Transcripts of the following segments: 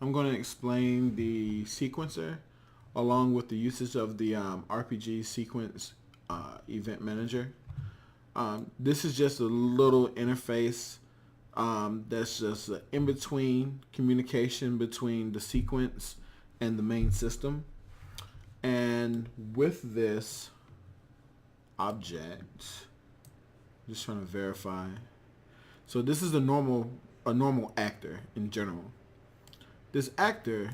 I'm going to explain the sequencer along with the usage of the RPG sequence event manager. This is just a little interface that's just an in-between communication between the sequence and the main system. And with this object, just trying to verify. So this is a normal actor in general. This actor,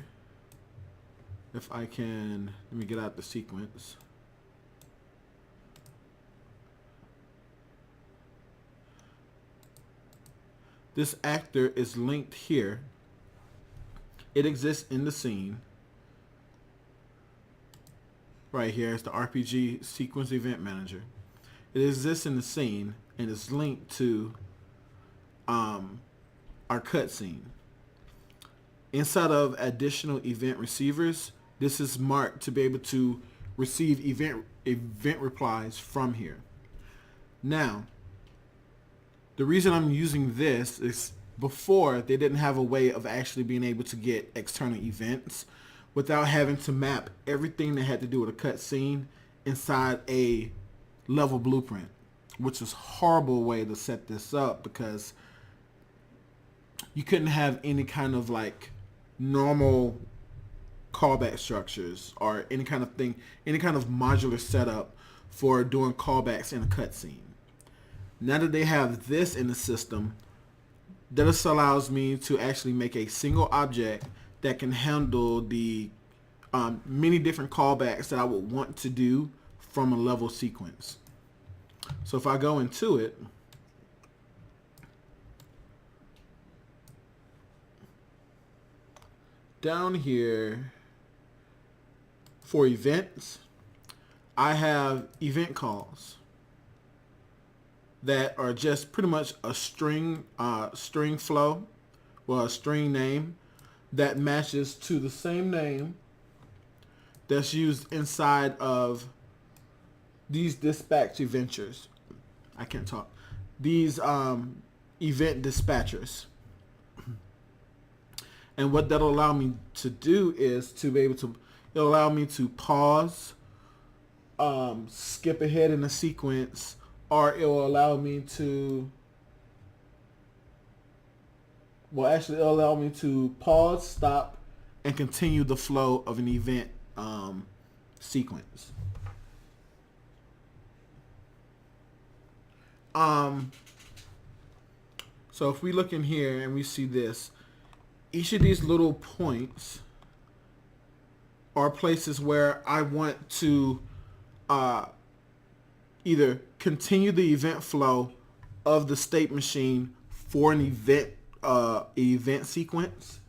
if I can, let me get out the sequence. This actor is linked here. It exists in the scene. Right here is the RPG sequence event manager. It exists in the scene and is linked to our cutscene. Inside of additional event receivers, this is marked to be able to receive event replies from here. Now, the reason I'm using this is before they didn't have a way of actually being able to get external events without having to map everything that had to do with a cutscene inside a level blueprint, which is a horrible way to set this up because you couldn't have any kind of like normal callback structures or any kind of thing, any kind of modular setup for doing callbacks in a cutscene. Now that they have this in the system, this allows me to actually make a single object that can handle the many different callbacks that I would want to do from a level sequence. So if I go into it, down here for events, I have event calls that are just pretty much a string flow, well, a string name that matches to the same name that's used inside of these dispatch eventures. I can't talk. These event dispatchers. And what that'll allow me to do is to be able to, it'll allow me to pause, skip ahead in a sequence, or it will allow me to, well, actually it'll allow me to pause, stop, and continue the flow of an event sequence. So if we look in here and we see this, each of these little points are places where I want to either continue the event flow of the state machine for an event sequence,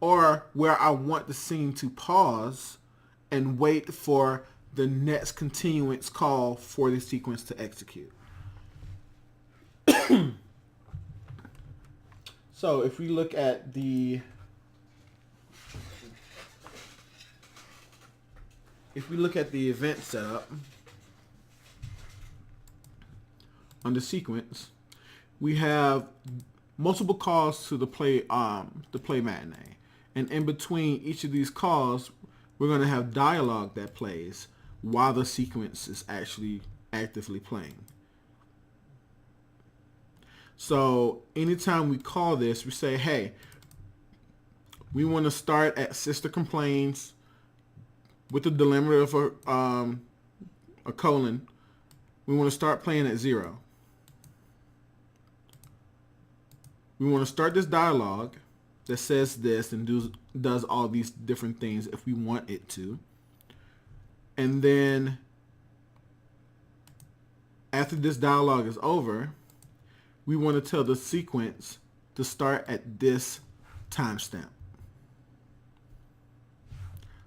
or where I want the scene to pause and wait for the next continuance call for the sequence to execute. So if we look at the event setup on the sequence, we have multiple calls to the play matinee, and in between each of these calls, we're going to have dialogue that plays while the sequence is actually actively playing. So anytime we call this, we say, hey, we want to start at Sister Complains with the delimiter of a colon. We want to start playing at 0. We want to start this dialogue that says this and does all these different things if we want it to. And then after this dialogue is over, we want to tell the sequence to start at this timestamp.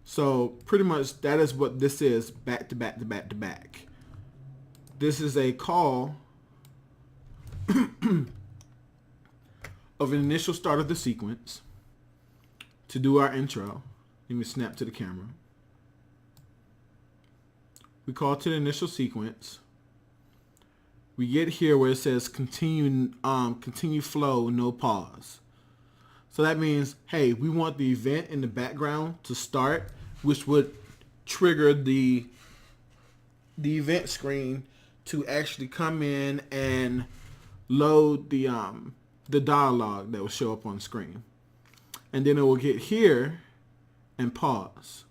So pretty much that is what this is, back to back to back to back. This is a call of an initial start of the sequence to do our intro. Let me snap to the camera. We call to the initial sequence. We get here where it says continue flow, no pause. So that means, hey, we want the event in the background to start, which would trigger the event screen to actually come in and load the dialogue that will show up on screen. And then it will get here and pause.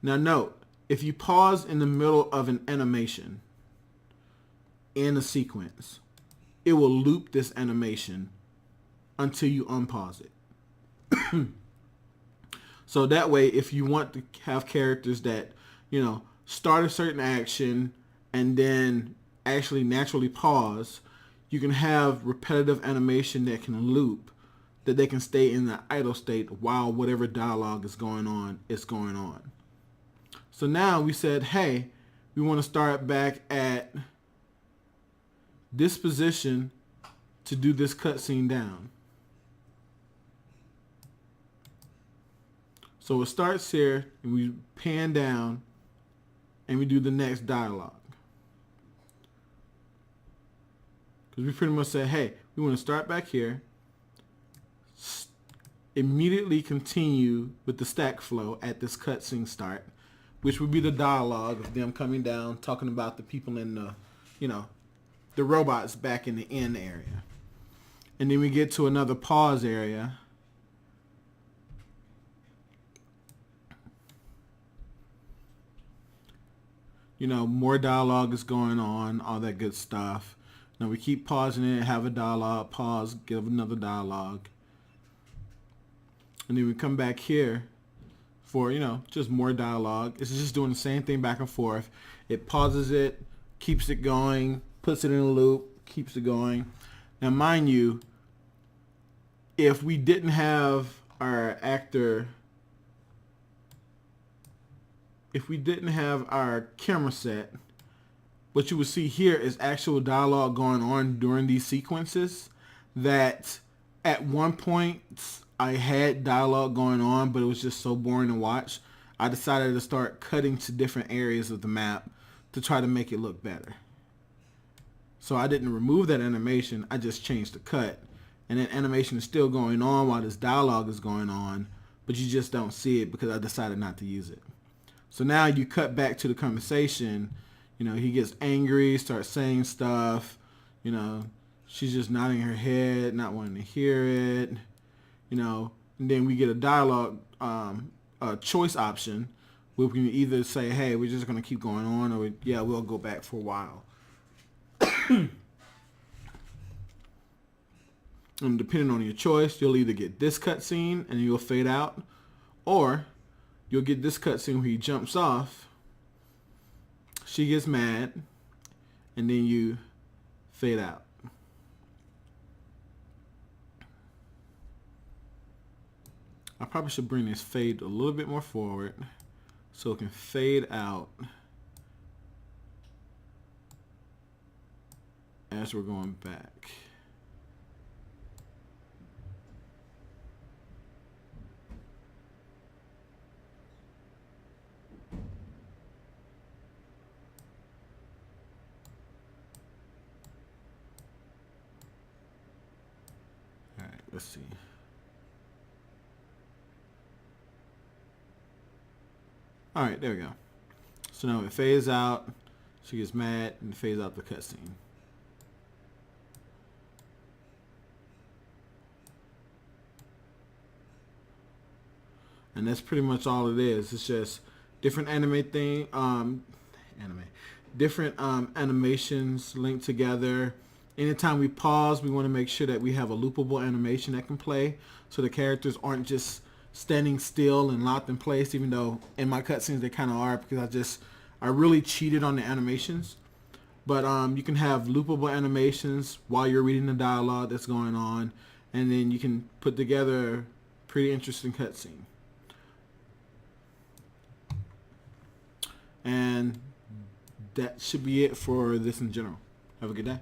Now note, if you pause in the middle of an animation in a sequence, it will loop this animation until you unpause it. So that way, if you want to have characters that, start a certain action and then actually naturally pause, you can have repetitive animation that can loop, that they can stay in the idle state while whatever dialogue is going on. So now we said, hey, we want to start back at this position to do this cutscene down. So it starts here, and we pan down, and we do the next dialogue. Because we pretty much said, hey, we want to start back here, immediately continue with the stack flow at this cutscene start, which would be the dialogue of them coming down, talking about the people in the, the robots back in the end area. And then we get to another pause area. More dialogue is going on, all that good stuff. Now we keep pausing it, have a dialogue, pause, give another dialogue. And then we come back here for, just more dialogue. It's just doing the same thing back and forth. It pauses it, keeps it going, puts it in a loop, keeps it going. Now mind you, if we didn't have our actor, if we didn't have our camera set, what you would see here is actual dialogue going on during these sequences, that at one point I had dialogue going on, but it was just so boring to watch. I decided to start cutting to different areas of the map to try to make it look better. So I didn't remove that animation, I just changed the cut. And that animation is still going on while this dialogue is going on, but you just don't see it because I decided not to use it. So now you cut back to the conversation, he gets angry, starts saying stuff, she's just nodding her head, not wanting to hear it, and then we get a dialogue, a choice option where we can either say, hey, we're just going to keep going on, or yeah, we'll go back for a while. And depending on your choice, you'll either get this cutscene and you'll fade out, or you'll get this cutscene where he jumps off, she gets mad, and then you fade out. I probably should bring this fade a little bit more forward so it can fade out as we're going back. Let's see. All right, there we go. So now it fades out. She gets mad and it fades out the cutscene. And that's pretty much all it is. It's just different different animations linked together. Anytime we pause, we want to make sure that we have a loopable animation that can play, so the characters aren't just standing still and locked in place, even though in my cutscenes they kind of are, because I really cheated on the animations. But you can have loopable animations while you're reading the dialogue that's going on, and then you can put together a pretty interesting cutscene. And that should be it for this in general. Have a good day.